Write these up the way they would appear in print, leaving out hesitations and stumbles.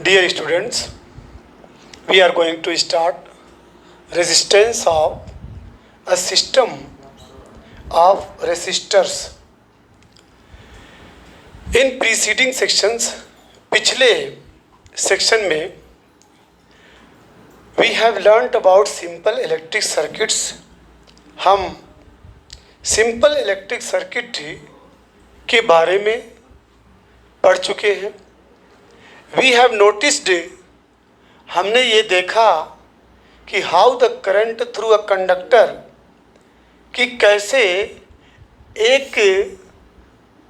Dear students, we are going to start resistance of a system of resistors. In preceding sections, पिछले section में we have learnt about simple electric circuits. हम simple electric circuit के बारे में पढ़ चुके हैं. We have noticed, हमने ये देखा कि how the current through a conductor, कि कैसे एक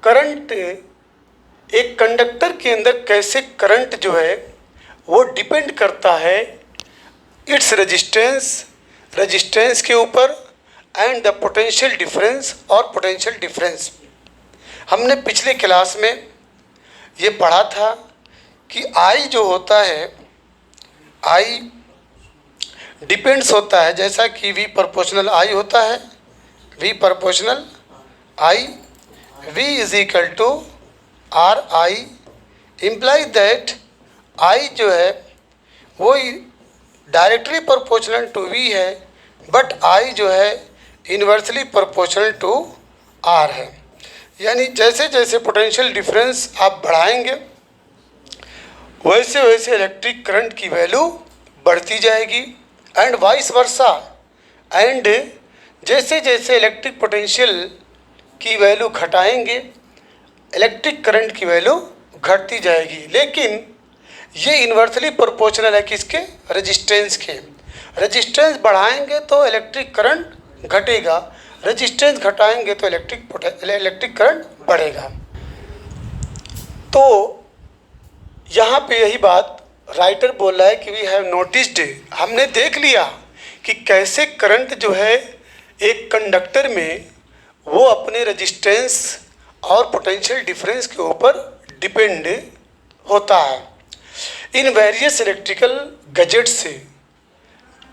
करंट एक कंडक्टर के अंदर कैसे करंट जो है वो डिपेंड करता है इट्स रेजिस्टेंस के ऊपर एंड द पोटेंशियल डिफरेंस और पोटेंशियल डिफरेंस. हमने पिछले क्लास में ये पढ़ा था कि I जो होता है I डिपेंड्स होता है, जैसा कि V प्रोपोर्शनल I होता है. V proportional I, V is equal to R I, implies that I जो है वो डायरेक्टली प्रोपोर्शनल टू V है, बट I जो है इन्वर्सली प्रोपोर्शनल टू R है. यानी जैसे जैसे पोटेंशियल डिफरेंस आप बढ़ाएंगे वैसे वैसे इलेक्ट्रिक करंट की वैल्यू बढ़ती जाएगी एंड वाइस वर्सा. एंड जैसे जैसे इलेक्ट्रिक पोटेंशियल की वैल्यू घटाएंगे इलेक्ट्रिक करंट की वैल्यू घटती जाएगी. लेकिन ये इन्वर्सली प्रोपोर्शनल है किसके? रेजिस्टेंस के. रेजिस्टेंस बढ़ाएंगे तो इलेक्ट्रिक करंट घटेगा, रेजिस्टेंस घटाएंगे तो इलेक्ट्रिक करंट बढ़ेगा. तो यहाँ पे यही बात राइटर बोल रहा है कि वी हैव नोटिस्ड, हमने देख लिया कि कैसे करंट जो है एक कंडक्टर में वो अपने रेजिस्टेंस और पोटेंशियल डिफरेंस के ऊपर डिपेंड होता है. इन वेरियस इलेक्ट्रिकल गैजेट्स से,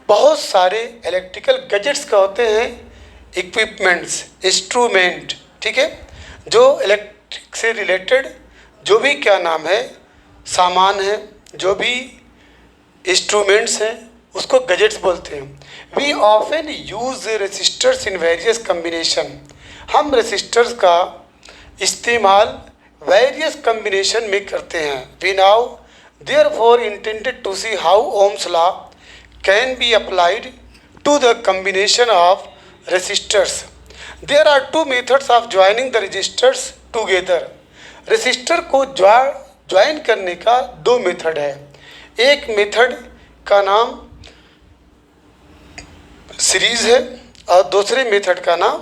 बहुत सारे इलेक्ट्रिकल गैजेट्स का होते हैं इक्विपमेंट्स, इंस्ट्रूमेंट, ठीक है, जो इलेक्ट्रिक से रिलेटेड जो भी क्या नाम है सामान है, जो भी इंस्ट्रूमेंट्स हैं उसको गैजेट्स बोलते हैं. We often use resistors in various combination, हम रेसिस्टर्स का इस्तेमाल वेरियस कम्बिनेशन में करते हैं. We now therefore intended to see how Ohm's law can be applied to the combination of resistors. There are two methods of joining the resistors together. Resistor को join करने का दो method है. एक method का नाम सीरीज है और दूसरे मेथड का नाम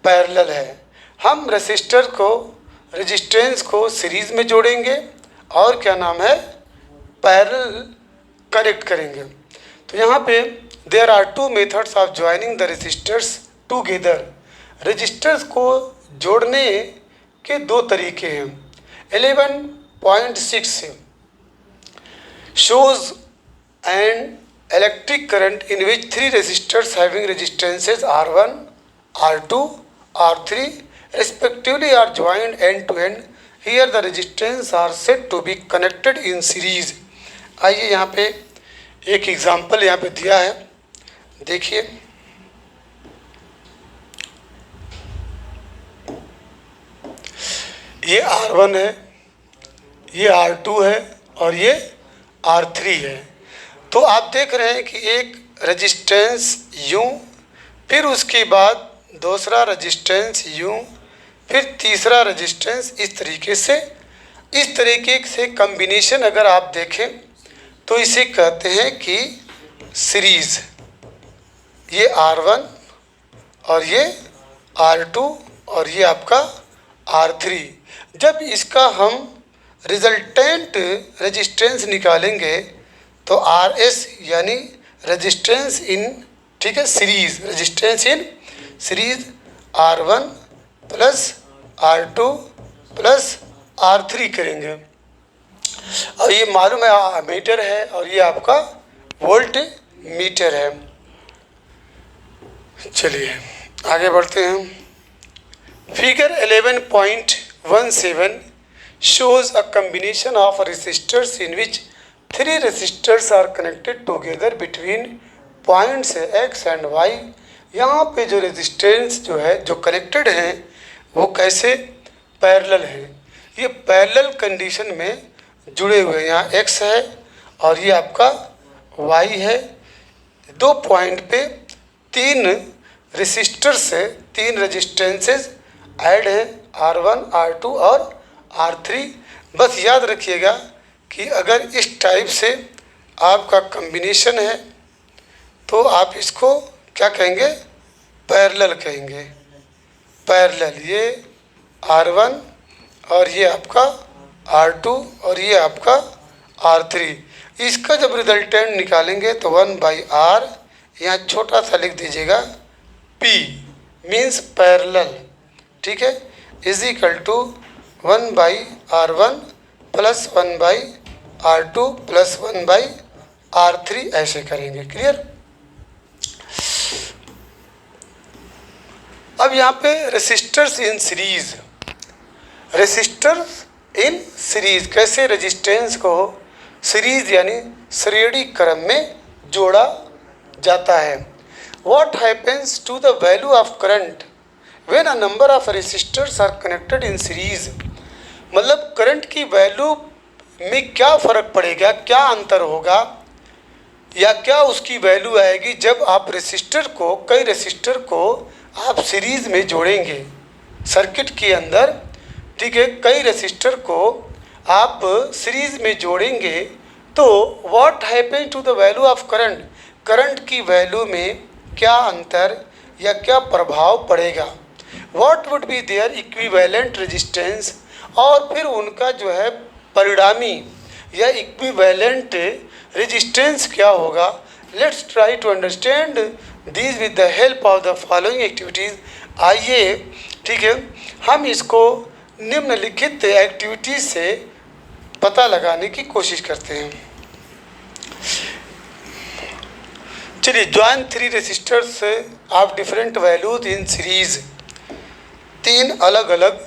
पैरेलल है. हम रेसिस्टर को रेजिस्टेंस को सीरीज में जोड़ेंगे और क्या नाम है पैरेलल कनेक्ट करेंगे. तो यहाँ पे there are two methods of joining the resistors together. Resistors को जोड़ने के दो तरीके हैं. 11.6 shows an electric current in which three resistors having resistances R1, R2, R3 respectively are joined end to end. Here the resistance are said to be connected in series. आइए यहाँ पे एक एग्जाम्पल यहाँ पे दिया है, देखिए. ये R1 है, ये R2 है और ये R3 है. तो आप देख रहे हैं कि एक रेजिस्टेंस यूं, फिर उसके बाद दूसरा रेजिस्टेंस यूं, फिर तीसरा रेजिस्टेंस, इस तरीके से कम्बिनेशन अगर आप देखें तो इसे कहते हैं कि सीरीज़. ये R1 और ये R2 और ये आपका R3. जब इसका हम रिजल्टेंट रेजिस्टेंस निकालेंगे तो RS यानी रेजिस्टेंस इन, ठीक है, series, resistance in series R1 plus R2 plus R3 करेंगे. और ये मालूम है मीटर है और ये आपका वोल्ट मीटर है. चलिए आगे बढ़ते हैं. Figure 11.17 shows a combination of resistors in which three resistors are connected together between points x and y। यहाँ पे जो रेजिस्टेंस जो है जो कनेक्टेड हैं वो कैसे पैरेलल हैं, ये पैरेलल कंडीशन में जुड़े हुए हैं। यहाँ x है और ये आपका y है। दो पॉइंट पे तीन रेसिस्टर से तीन रेजिस्टेंसेस ऐड हैं, R1, R2 और R3। बस याद रखिएगा कि अगर इस टाइप से आपका कॉम्बिनेशन है तो आप इसको क्या कहेंगे, पैरेलल कहेंगे। पैरेलल, ये R1 और ये आपका R2 और ये आपका R3। इसका जब रिजल्टेंट निकालेंगे तो 1/R, यहाँ छोटा सा लिख दीजिएगा P मीन्स पैरेलल, ठीक है, is equal to 1/R1 plus 1/R2 plus 1/R3 ऐसे करेंगे। क्लियर। अब यहाँ पे resistors in series, resistors in series कैसे रेजिस्टेंस को सीरीज यानी श्रेणी क्रम में जोड़ा जाता है। What happens to the value of current when a number of resistors are connected in series, मतलब करंट की वैल्यू में क्या फ़र्क पड़ेगा, क्या अंतर होगा या क्या उसकी वैल्यू आएगी जब आप रेसिस्टर को, कई रेसिस्टर को आप सीरीज़ में जोड़ेंगे सर्किट के अंदर, ठीक है, कई रेसिस्टर को आप सीरीज़ में जोड़ेंगे तो what happen to the value of current, current की वैल्यू में क्या अंतर या क्या प्रभाव पड़ेगा। What would be their equivalent resistance, और फिर उनका जो है परिणामी या इक्विवेलेंट रेजिस्टेंस क्या होगा। Let's try to understand this with the help of the following activities. आइए, ठीक है, हम इसको निम्नलिखित एक्टिविटीज से पता लगाने की कोशिश करते हैं। चलिए, join three resistors of different values in series. तीन अलग अलग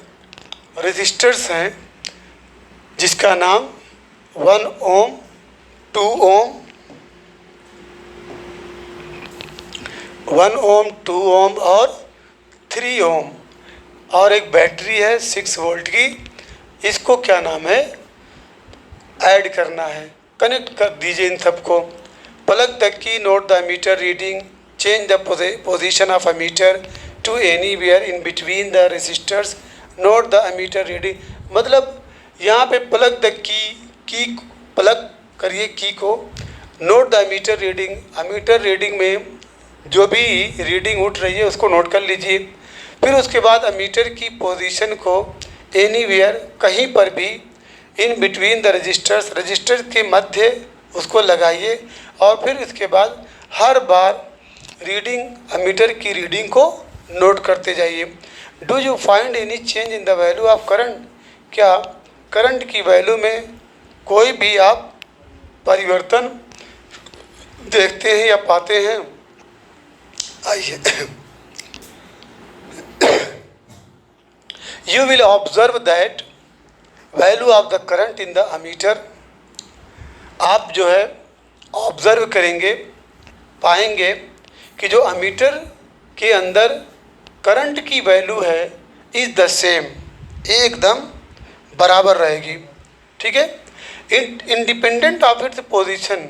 रेसिस्टर्स हैं जिसका नाम 1 ओम, 2 ओम, 1 ओम, 2 ओम और 3 ओम, और एक बैटरी है 6 वोल्ट की। इसको क्या नाम है, ऐड करना है। कनेक्ट कर दीजिए इन सबको। Plug the key, note the meter reading, change the position of ammeter to anywhere in between the resistors, note the ammeter reading. मतलब यहाँ पे प्लग द की प्लग करिए की को, note the ammeter reading, ammeter reading में जो भी रीडिंग उठ रही है उसको नोट कर लीजिए। फिर उसके बाद अमीटर की पोजीशन को एनीवेयर, कहीं पर भी, in between the resistors, resistor के मध्य उसको लगाइए। और फिर उसके बाद हर बार रीडिंग, अमीटर की रीडिंग को नोट करते जाइए। Do you find any change in the value of current, क्या करंट की वैल्यू में कोई भी आप परिवर्तन देखते हैं या पाते हैं। आइए, you will observe that value of the current in the ammeter। आप जो है ऑब्जर्व करेंगे, पाएंगे कि जो अमीटर के अंदर करंट की वैल्यू है इज द सेम, एकदम बराबर रहेगी, ठीक है, इंडिपेंडेंट ऑफ इट्स पोजीशन।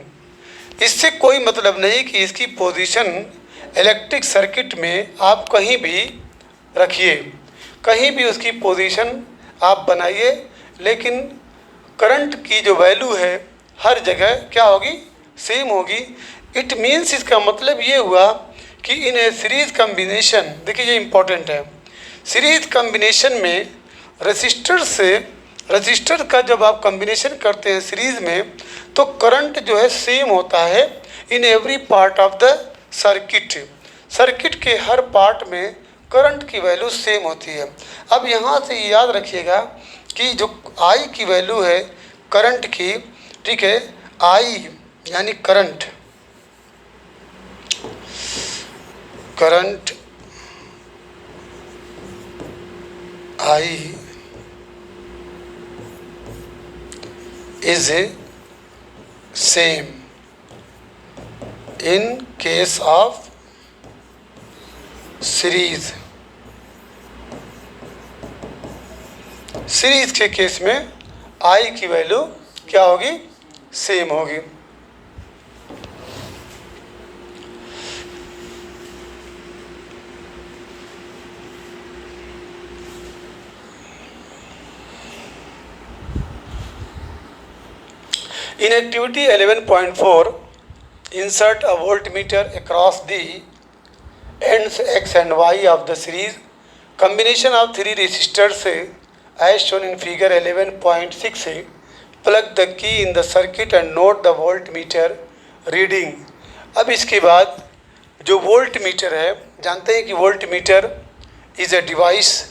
इससे कोई मतलब नहीं कि इसकी पोजीशन इलेक्ट्रिक सर्किट में आप कहीं भी रखिए, कहीं भी उसकी पोजीशन आप बनाइए, लेकिन करंट की जो वैल्यू है हर जगह क्या होगी, सेम होगी। इट मीन्स, इसका मतलब ये हुआ कि इन ए सीरीज कम्बिनेशन, देखिए ये इम्पोर्टेंट है, सीरीज कम्बिनेशन में रेसिस्टर से रजिस्टर का जब आप कम्बिनेशन करते हैं सीरीज़ में तो करंट जो है सेम होता है in every part of the circuit. Circuit के हर पार्ट में करंट की वैल्यू सेम होती है। अब यहाँ से याद रखिएगा कि जो आई की वैल्यू है करंट की, ठीक है, आई यानी current, current I is same in case of series. Series के केस में आई की वैल्यू क्या होगी, सेम होगी। In activity 11.4, insert a voltmeter across the ends x and y of the series combination of three resistors as shown in figure 11.6. Plug the key in the circuit and note the voltmeter reading। अब इसके बाद जो volt meter है, जानते हैं कि volt meter is a device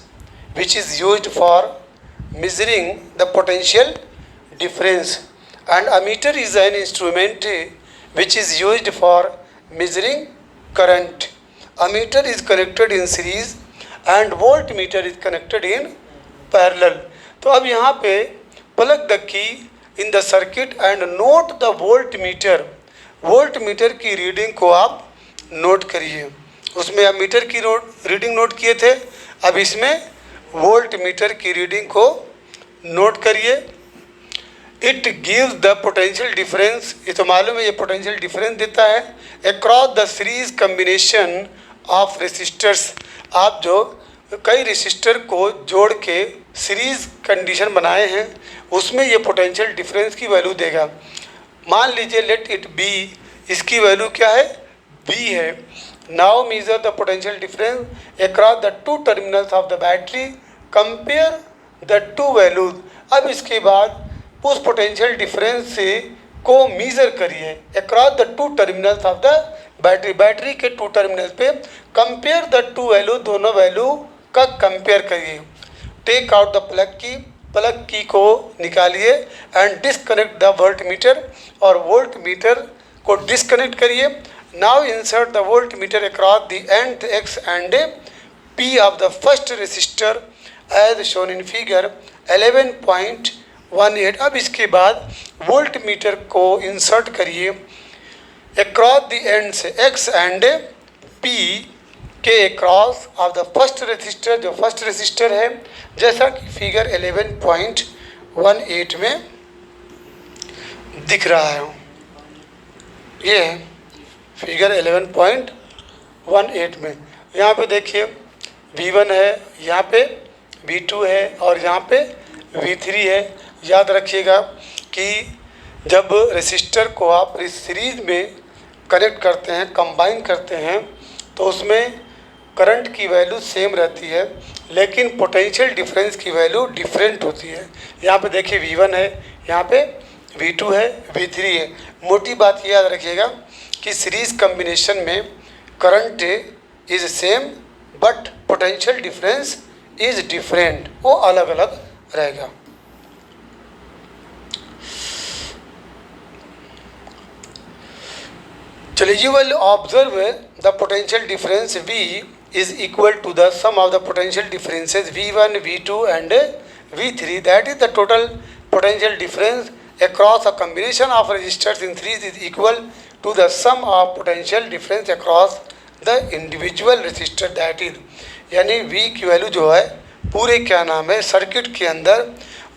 which is used for measuring the potential difference and ammeter is an instrument which is used for measuring current। ammeter is connected in series and voltmeter is connected in parallel। तो अब यहाँ पे plug the key in the circuit and note the voltmeter। Voltmeter की reading को आप note करिए। उसमें ammeter की रीडिंग नोट किए थे, अब इसमें वोल्टमीटर की रीडिंग को नोट करिए। It gives the potential difference, ये तो मालूम है ये पोटेंशियल डिफरेंस देता है across the series combination of resistors. आप जो कई रेसिस्टर को जोड़ के सीरीज कंडीशन बनाए हैं उसमें ये पोटेंशियल डिफरेंस की वैल्यू देगा। मान लीजिए लेट इट बी, इसकी वैल्यू क्या है, बी है। Now major the potential difference across the two terminals of the battery, compare the to values. अब इसके बाद उस पोटेंशियल डिफरेंस से को मेजर करिए across the two terminals of the battery. Battery के टू टर्मिनल पे कंपेयर द टू वैल्यू, दोनों वैल्यू का कंपेयर करिए। Take out the plug key को निकालिए एंड डिस्कनेक्ट द वोल्टमीटर, और वोल्टमीटर को डिस्कनेक्ट करिए। Now insert the voltmeter across the end X and P of the first resistor as shown in figure 11.18। अब इसके बाद वोल्टमीटर को इंसर्ट करिए across the ends x and P के across of the first resistor, जो first resistor है, जैसा कि फिगर 11.18 में दिख रहा है। ये है फिगर 11.18 में। यहाँ पे देखिए V1 है, यहाँ पे V2 है और यहाँ पे V3 है। याद रखिएगा कि जब रेसिस्टर को आप सीरीज में कनेक्ट करते हैं, कंबाइन करते हैं, तो उसमें करंट की वैल्यू सेम रहती है लेकिन पोटेंशियल डिफरेंस की वैल्यू डिफरेंट होती है। यहाँ पे देखिए V1 है, यहाँ पे V2 है, V3 है। मोटी बात ये याद रखिएगा कि सीरीज कम्बिनेशन में current is same but potential difference is different, वो अलग अलग रहेगा। चलिए, you will observe the potential difference V is equal to the sum of the potential differences V1, V2 and V3, that is the total potential difference across a combination of resistors in series is equal to the sum of potential difference across the individual resistor, that is, यानी V की value जो है पूरे क्या नाम है circuit के अंदर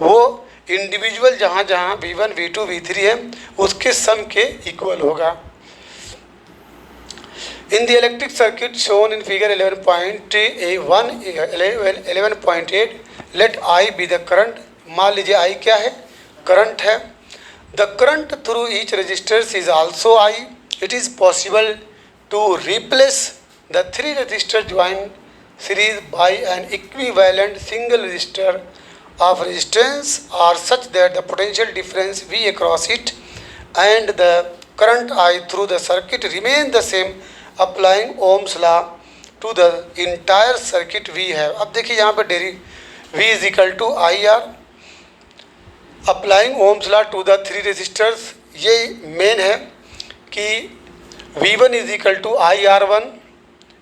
वो इंडिविजुअल जहाँ जहाँ V1, V2, V3 है उसके सम के इक्वल होगा। In the electric circuit shown in figure 11.8, let I be the current। मान लीजिए I क्या है, करंट है। The current through each resistor is also I। It is possible to replace the three resistors joined series by an equivalent single resistor of resistance are such that the potential difference V across it and the current I through the circuit remain the same applying Ohm's law to the entire circuit we have। अब देखिए यहाँ पर V is equal to IR applying Ohm's law to the three resistors। ये main है कि V1 is equal to IR1,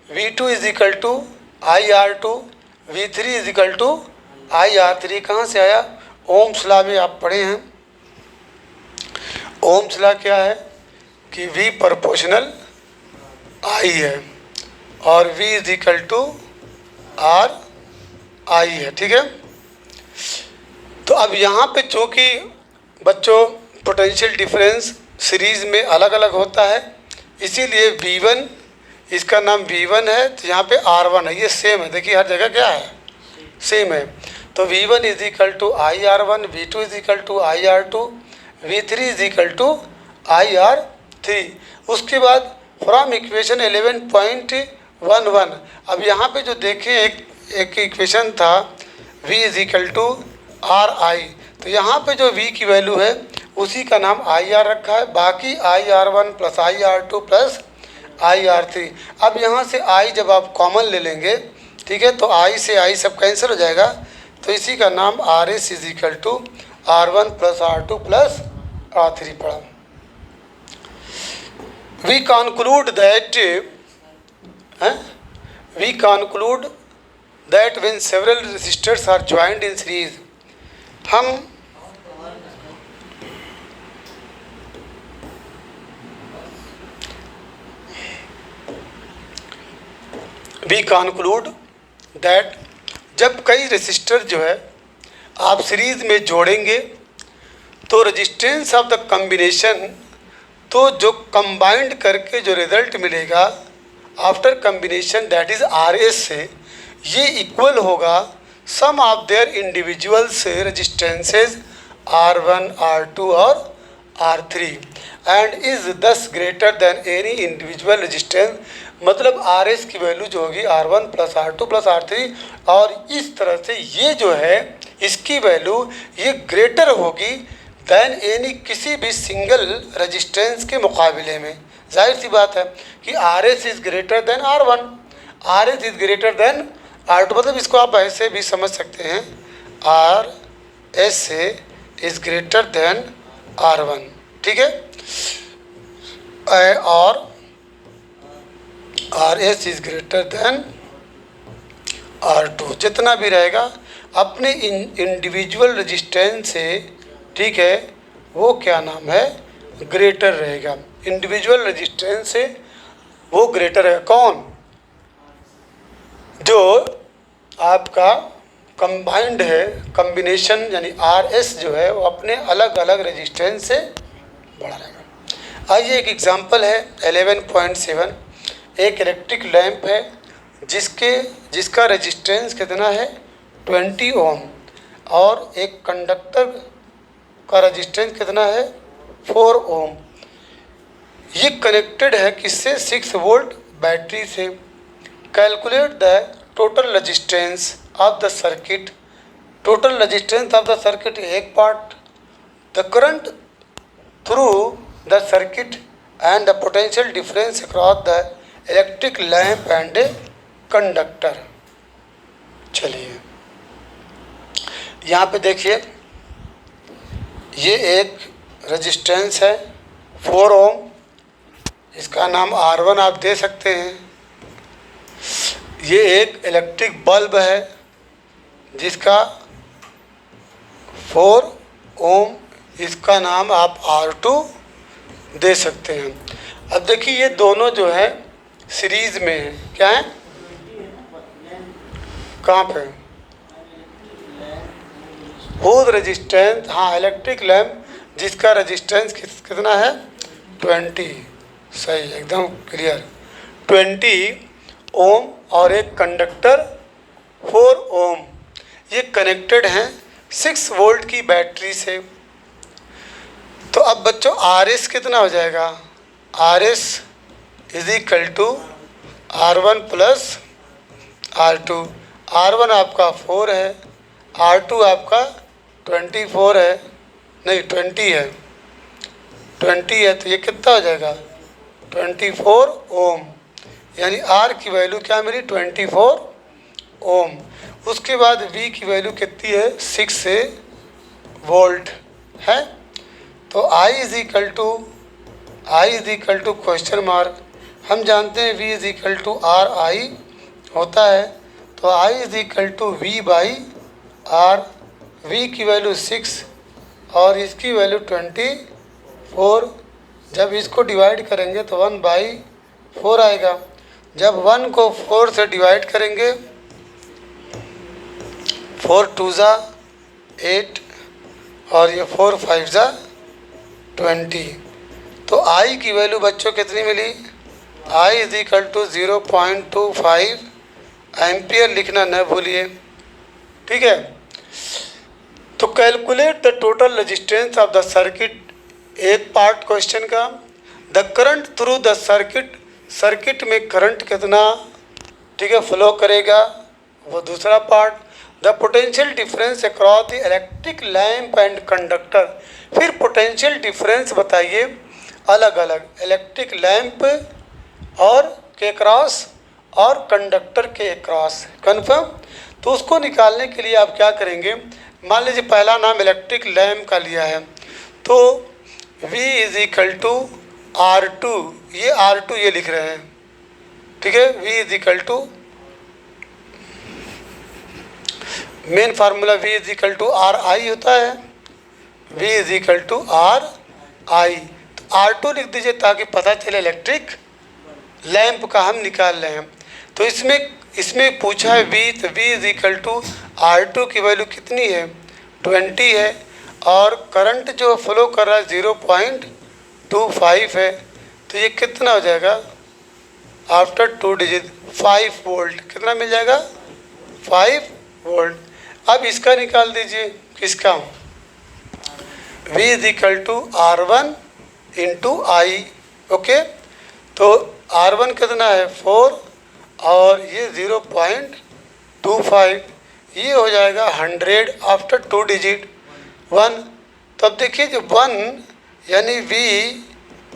V2 is equal to IR2, V3 is equal to IR3। कहाँ से आया, ओम्स लॉ में आप पढ़े हैं। ओम्स लॉ क्या है कि V प्रोपोर्शनल I है और V is equal to R I है, ठीक है। तो अब यहाँ पे चूँकि बच्चों पोटेंशियल डिफरेंस सीरीज़ में अलग अलग होता है, इसीलिए V1 इसका नाम V1 है, तो यहाँ पे R1 है, ये सेम है। देखिए हर जगह क्या है, सेम है। तो V1 is equal to IR1, V2 is equal to IR2, V3 is equal to IR3। उसके बाद फ्रॉम इक्वेशन 11.11 अब यहाँ पे जो देखें एक इक्वेशन था V is equal to RI, तो यहाँ पे जो V की वैल्यू है उसी का नाम IR रखा है, बाकी IR1 plus IR2 plus IR3। अब यहाँ से I जब आप कॉमन ले लेंगे, ठीक है, तो I से I सब कैंसिल हो जाएगा, तो इसी का नाम RS is equal to R1 plus R2 plus R3 पड़ा। We conclude that when several resistors are joined in series, हम we conclude that जब कई रेसिस्टर जो है आप सीरीज में जोड़ेंगे तो रेजिस्टेंस ऑफ द कॉम्बिनेशन, तो जो कंबाइंड करके जो रिजल्ट मिलेगा after combination that is RS से, ये इक्वल होगा सम ऑफ देयर इंडिविजुअल से रेजिस्टेंसेज R1, R2 और R3 एंड इज दस greater than any individual resistance. मतलब RS की वैल्यू जो होगी R1 plus R2 plus R3, और इस तरह से ये जो है इसकी वैल्यू ये ग्रेटर होगी दैन एनी किसी भी सिंगल रेजिस्टेंस के मुकाबले में। जाहिर सी बात है कि RS is greater than R1, RS is greater than R2। मतलब इसको आप ऐसे भी समझ सकते हैं, RS is greater than R1, ठीक है, और RS is greater than R2। जितना भी रहेगा अपने इंडिविजुअल रेजिस्टेंस से, ठीक है, वो क्या नाम है, ग्रेटर रहेगा। इंडिविजुअल रेजिस्टेंस से वो ग्रेटर है कौन, जो आपका कंबाइंड है, कॉम्बिनेशन यानी RS जो है वो अपने अलग अलग रेजिस्टेंस से बड़ा रहेगा। आइए एक एग्जांपल है 11.7, एक इलेक्ट्रिक लैंप है जिसका रेजिस्टेंस कितना है 20 ओम, और एक कंडक्टर का रेजिस्टेंस कितना है 4 ओम। ये कनेक्टेड है किससे, 6 वोल्ट बैटरी से। Calculate the total resistance of the circuit. Total resistance of the circuit एक part, the current through the circuit and the potential difference across the electric lamp and conductor. चलिए यहाँ पे देखिए, ये एक रेजिस्टेंस है 4 ओम, इसका नाम R1 आप दे सकते हैं। ये एक इलेक्ट्रिक बल्ब है जिसका 4 ओम, इसका नाम आप R2 दे सकते हैं। अब देखिए ये दोनों जो है सीरीज में है, क्या है, कहाँ पे, हुज रेजिस्टेंस, हाँ इलेक्ट्रिक लैंप जिसका रेजिस्टेंस कितना है 20, सही एकदम क्लियर 20 ओम, और एक कंडक्टर 4 ओम। ये कनेक्टेड हैं 6 वोल्ट की बैटरी से। तो अब बच्चों RS कितना हो जाएगा, RS is equal to R1 plus R2। R1 आपका 4 है, R2 आपका 24 है, नहीं 20 है, 20 है, तो ये कितना हो जाएगा 24 ओम, यानी R की वैल्यू क्या मिली 24 ओम। उसके बाद V की वैल्यू कितनी है 6 वोल्ट है। तो I is equal to question mark, हम जानते हैं V is equal to RI होता है, तो I is equal to V by R। V की वैल्यू 6 और इसकी वैल्यू 4, जब इसको डिवाइड करेंगे तो 1/4 आएगा। जब 1 को 4 से डिवाइड करेंगे, 4 2 ज़ा 8 और ये 4 5 ज़ा 20। तो आई की वैल्यू बच्चों कितनी मिली? आई इज इक्वल टू 0.25 एम्पियर लिखना न भूलिए, ठीक है। तो calculate the total resistance of the circuit, एक पार्ट क्वेश्चन का। The current through the circuit, circuit में करंट कितना, ठीक है, फ्लो करेगा, वो दूसरा part. The potential difference across the electric lamp and conductor, फिर पोटेंशियल डिफरेंस बताइए अलग अलग इलेक्ट्रिक लैंप और के क्रॉस और कंडक्टर के क्रॉस, कन्फर्म। तो उसको निकालने के लिए आप क्या करेंगे, मान लीजिए पहला नाम इलेक्ट्रिक लैंप का लिया है, तो V is equal to R2, ये R2 ये लिख रहे हैं, ठीक है। V is equal to, main formula V is equal to RI होता है, V is equal to RI। तो R2 लिख दीजिए ताकि पता चले इलेक्ट्रिक लैंप का हम निकाल रहे हैं। तो इसमें पूछा है V, तो V is equal to R2 की वैल्यू कितनी है, 20 है, और करंट जो फ्लो कर रहा है 0.25 है, तो ये कितना हो जाएगा आफ्टर 2 डिजिट, 5 वोल्ट, कितना मिल जाएगा 5 वोल्ट। अब इसका निकाल दीजिए, किसका, V is equal to R1 into I, okay. तो R1 कितना है 4 और ये 0.25, ये हो जाएगा 100 आफ्टर 2 डिजिट 1। तो अब देखिए जो 1 यानी V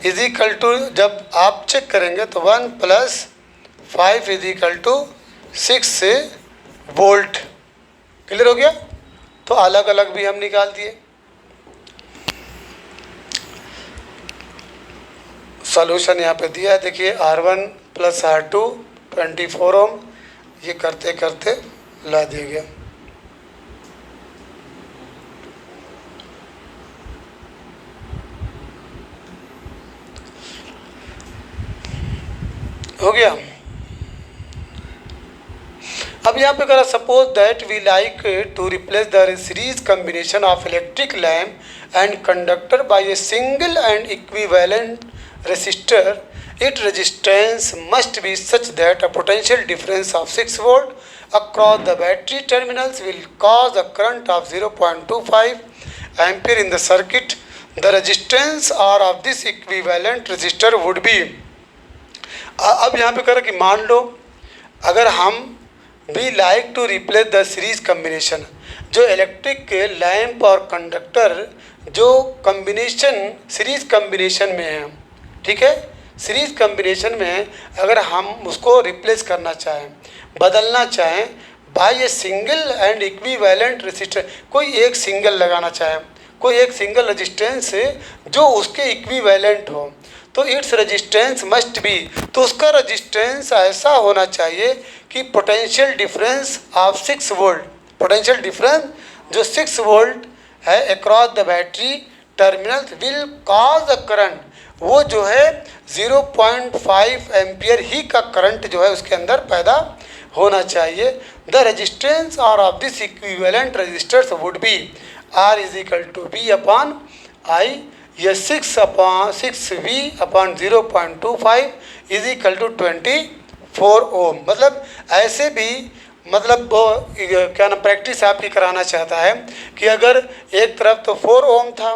इज इक्वल टू, जब आप चेक करेंगे तो 1 + 5 is equal to 6 volt. Clear हो गया। तो अलग अलग भी हम निकाल दिए। सॉल्यूशन यहाँ पे दिया है, देखिए R1 + R2 24 ओम, ये करते करते ला दिया गया। हो गया। अब यहाँ पे करा, suppose that we like to replace the series combination of electric lamp and conductor by a single and equivalent resistor, its resistance must be such that a potential difference of 6 volt across the battery terminals will cause a current of 0.25 ampere in the circuit. The resistance R of this equivalent resistor would be, अब यहाँ पे करा कि मान लो अगर हम भी like to replace the series combination, जो इलेक्ट्रिक लैंप और कंडक्टर जो कम्बिनेशन सीरीज कम्बिनेशन में है, ठीक है, सीरीज कम्बिनेशन में अगर हम उसको रिप्लेस करना चाहें, बदलना चाहें by a single and equivalent resistance, कोई एक सिंगल लगाना चाहें, कोई एक सिंगल रेजिस्टेंस जो उसके इक्विवेलेंट हो, तो इट्स रेजिस्टेंस मस्ट बी, तो उसका रेजिस्टेंस ऐसा होना चाहिए कि potential difference of 6 volt, potential difference जो 6 वोल्ट है across the battery terminal will cause a current, वो जो है 0.5 एम्पियर ही का करंट जो है उसके अंदर पैदा होना चाहिए। The resistance R of this equivalent resistors would be R is equal to V upon I, ये 6V upon 0.25 is equal to 24 ohm. मतलब ऐसे भी, मतलब क्या ना प्रैक्टिस आपकी कराना चाहता है कि अगर एक तरफ तो 4 ओम था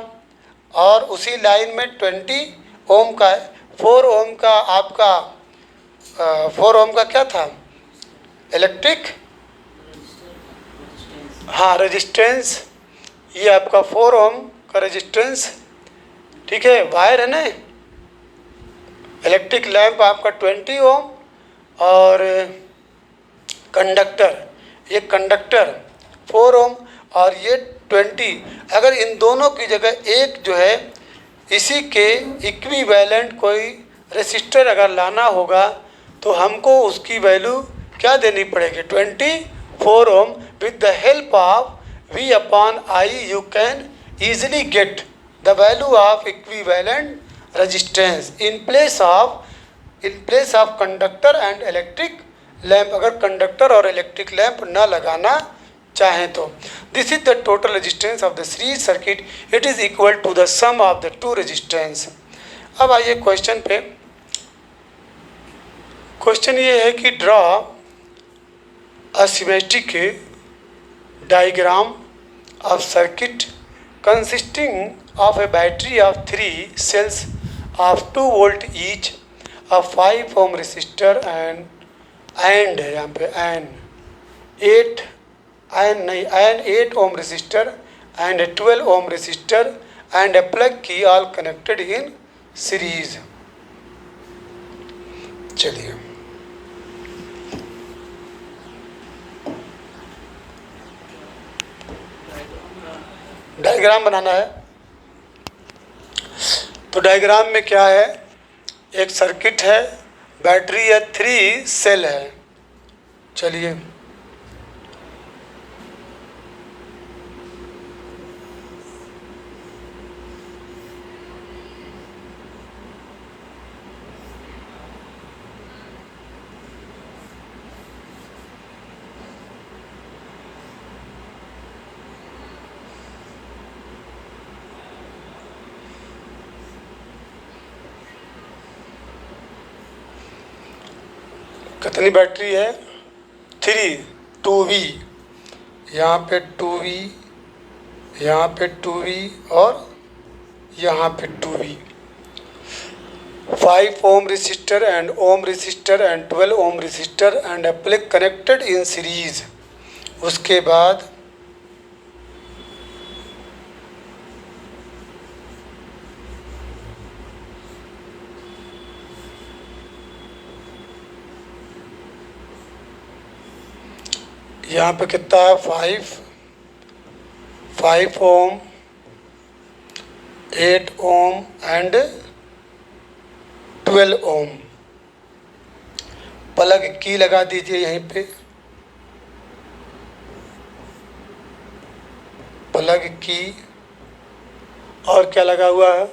और उसी लाइन में 20 ओम का है, 4 ओम का आपका 4 ओम का क्या था इलेक्ट्रिक, हाँ रेजिस्टेंस, ये आपका 4 ओम का रेजिस्टेंस, ठीक है, वायर है ना, इलेक्ट्रिक लैंप आपका 20 ओम और कंडक्टर, ये कंडक्टर 4 ओम और ये 20, अगर इन दोनों की जगह एक जो है इसी के इक्विवेलेंट कोई रेसिस्टर अगर लाना होगा तो हमको उसकी वैल्यू क्या देनी पड़ेगी 24 ohm. With the help of V upon I you can easily get the value of equivalent resistance in place of conductor and electric lamp, अगर कंडक्टर और इलेक्ट्रिक लैंप न लगाना चाहें तो। This is the total resistance of the series circuit, it is equal to the sum of the two resistance. अब आइए question पे। Question ये है कि draw a symmetric diagram of circuit consisting of a battery of 3 cells of 2 volt each, a 5 ohm resistor and यहाँ पे and 8 ohm resistor and a 12 ohm resistor and a plug key all connected in series। चलिए diagram बनाना है। तो diagram में क्या है, एक circuit है, बैटरी है, 3 सेल है। चलिए कितनी बैटरी है, 3, 2V, यहाँ पे 2V, यहाँ पे 2V और यहाँ पे 2V, 5 ohm resistor and ohm resistor and 12 ohm resistor and a plug connected in series। उसके बाद यहाँ पे कितना है, 5 ohm, 8 ohm and 12 ohm। Plug की लगा दीजिए यहीं पे, प्लग की, और क्या लगा हुआ है,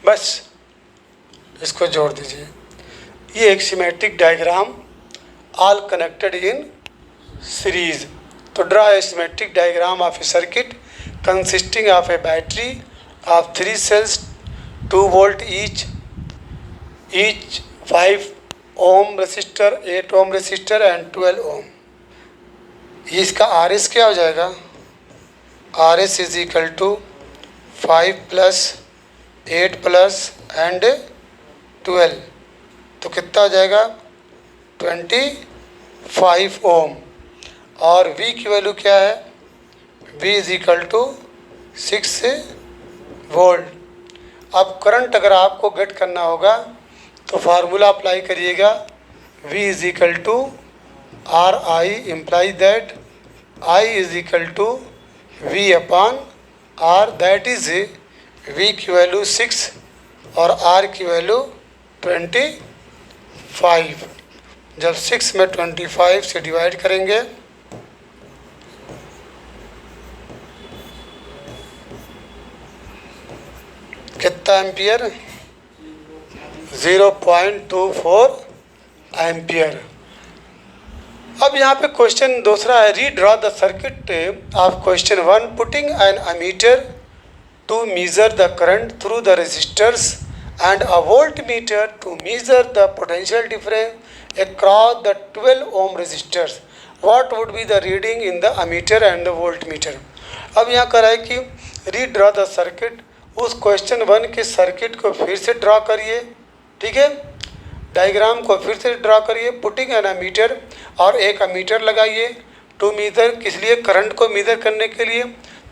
बस इसको जोड़ दीजिए। ये एक symmetric diagram all connected in series. तो draw a symmetric diagram of a circuit consisting of a battery of 3 cells 2 volt each 5 ohm resistor, 8 ohm resistor and 12 ohm। इसका RS क्या हो जाएगा, RS is equal to 5 + 8 + and 12, तो कितना हो जाएगा, 25 ohm। और V की वैल्यू क्या है, V is equal to 6 volt। अब करंट अगर आपको गेट करना होगा तो फार्मूला अप्लाई करिएगा, V is equal to RI, imply that I is equal to V upon R, that is V की वैल्यू 6 और R की वैल्यू 25। जब 6 में 25 से डिवाइड करेंगे कितना एम्पियर, 0.24 एम्पियर। अब यहाँ पे क्वेश्चन दूसरा है, redraw the circuit of question 1 putting an ammeter to measure the current through the resistors and a voltmeter to measure the potential difference across the 12 ohm resistors. What would be the reading in the ammeter and the voltmeter. अब यहाँ कह रहा है कि redraw the circuit, उस question 1 के circuit को फिर से ड्रॉ करिए, ठीक है, डायग्राम को फिर से ड्रॉ करिए, पुटिंग एन अमीटर, और एक अमीटर लगाइए टू मीटर, किस लिए, करंट को मीजर करने के लिए,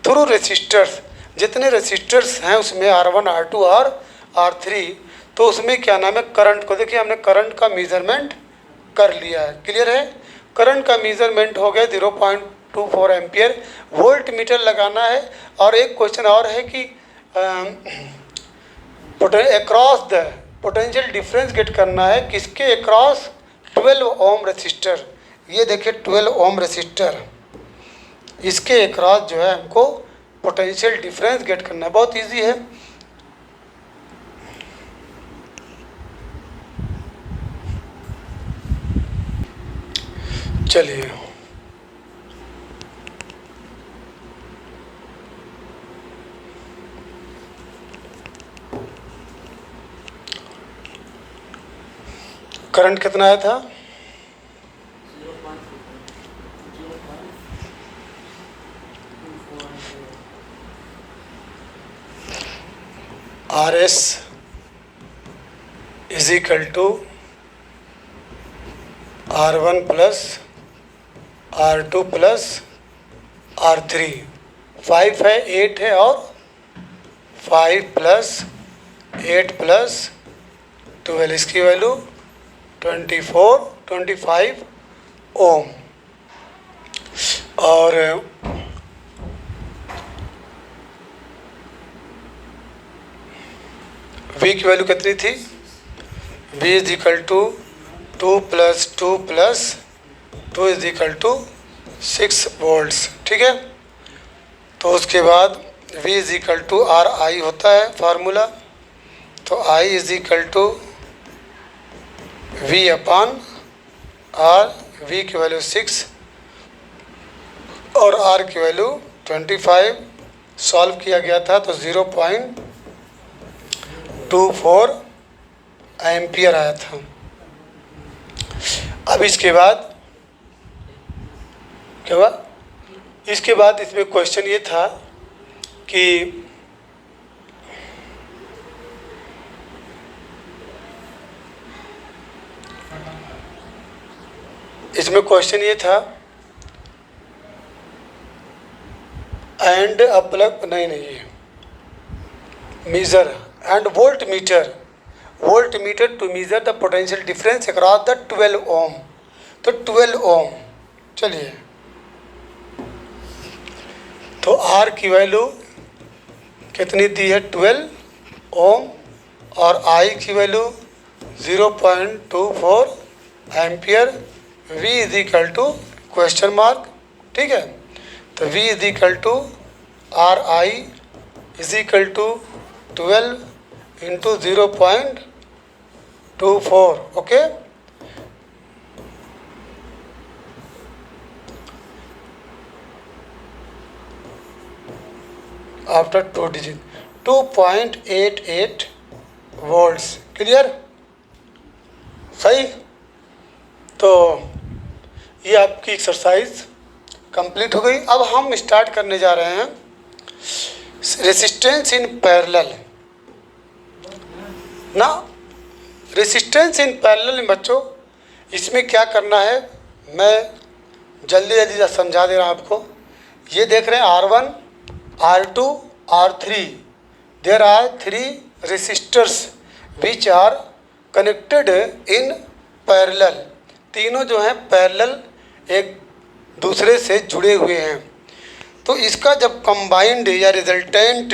थ्रू रेसिस्टर्स, जितने रेसिस्टर्स हैं उसमें R1, R2 और R3, तो उसमें क्या नाम है, करंट को देखिए हमने करंट का मेज़रमेंट कर लिया है, क्लियर है, करंट का मेज़रमेंट हो गया 0.24 एम्पियर। वोल्ट मीटर लगाना है, और एक क्वेश्चन और है कि across the potential difference get करना है, किसके अक्रॉस, 12 ohm रेसिस्टर। ये देखिए 12 ohm रेसिस्टर, इसके अक्रॉस जो है हमको पोटेंशियल डिफरेंस गेट करना है, बहुत इजी है। चलिए करंट कितना आया था? R S is equal to R1 plus R2 plus R3। 5 है, 8 है, और 5 प्लस 8 प्लस 12, इसकी वैल्यू 25 ओम। और V की वैल्यू कितनी थी? V is equal to 2 plus 2 plus 2 is equal to 6 volts, ठीक है। तो उसके बाद V is equal to R I होता है फार्मूला, तो I is equal to V upon R। V की वैल्यू 6 और R की वैल्यू 25 सॉल्व किया गया था तो 0.24 एम्पियर आया था। अब इसके बाद क्या हुआ? इसके बाद इसमें क्वेश्चन ये था कि एंड अपलग नहीं ये measure and voltmeter to measure the potential difference across the 12 ohm. तो 12 ओम, चलिए तो आर की वैल्यू कितनी दी है? 12 ओम, और आई की value 0.24 ampere. V is equal to question mark, ठीक है। तो V is equal to R I is equal to 12 into 0.24, okay. After 2 digit 2.88 volts, clear? सही। तो ये आपकी एक्सरसाइज कंप्लीट हो गई। अब हम स्टार्ट करने जा रहे हैं रेसिस्टेंस इन पैरेलल ना। रेसिस्टेंस इन पैरेलल में बच्चों इसमें क्या करना है मैं जल्दी जल्दी समझा दे रहा हूँ आपको। ये देख रहे हैं R1, R2, R3। There are 3 resistors which are connected in parallel. तीनों जो हैं पैरेलल एक दूसरे से जुड़े हुए हैं। तो इसका जब कंबाइंड या रिजल्टेंट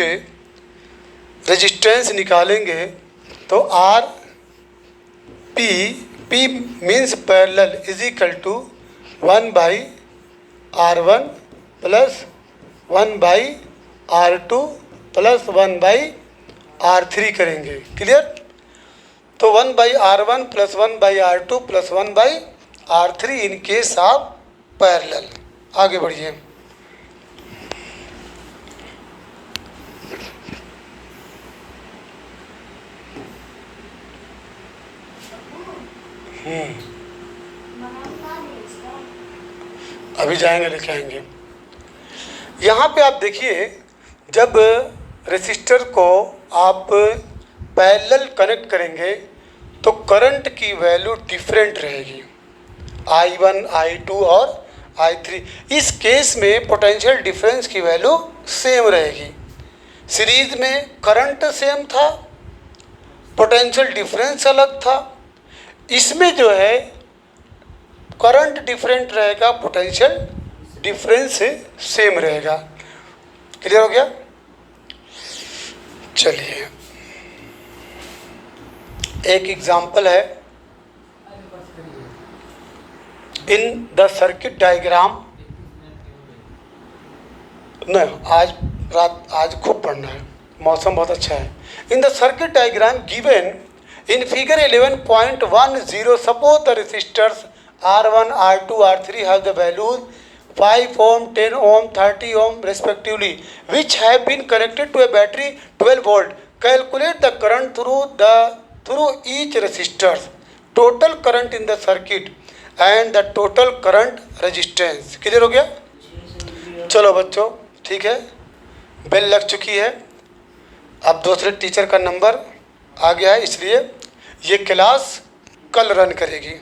रेजिस्टेंस निकालेंगे तो R P means parallel is equal to 1/R1 plus 1/R2 plus 1/R3 करेंगे, क्लियर? तो 1/R1 plus 1/R2 plus 1/R3 in case of parallel. आगे बढ़िए। अभी जाएंगे, लेके आएंगे। यहाँ पे आप देखिए, जब रेसिस्टर को आप पैरेलल कनेक्ट करेंगे तो करंट की वैल्यू डिफरेंट रहेगी, I1, I2 और I3। इस केस में पोटेंशियल डिफरेंस की वैल्यू सेम रहेगी। सीरीज में करंट सेम था, पोटेंशियल डिफरेंस अलग था। इसमें जो है करंट डिफरेंट रहेगा, पोटेंशियल डिफरेंस सेम रहेगा। क्लियर हो गया? चलिए एक एग्जांपल है। इन द सर्किट डायग्राम, नहीं आज रात आज खूब पढ़ना है, मौसम बहुत अच्छा है। In the circuit diagram given in figure 11.10 suppose the resistors R1, R2, R3 have the values 5 ohm, 10 ohm, 30 ohm respectively, which have been connected to a battery 12 volt. Calculate the current through each resistors, total current in the circuit and the total current resistance. Clear हो गया? चलो बच्चों, ठीक है, bell लग चुकी है। अब दूसरे टीचर का नंबर आ गया है, इसलिए ये क्लास कल रन करेगी।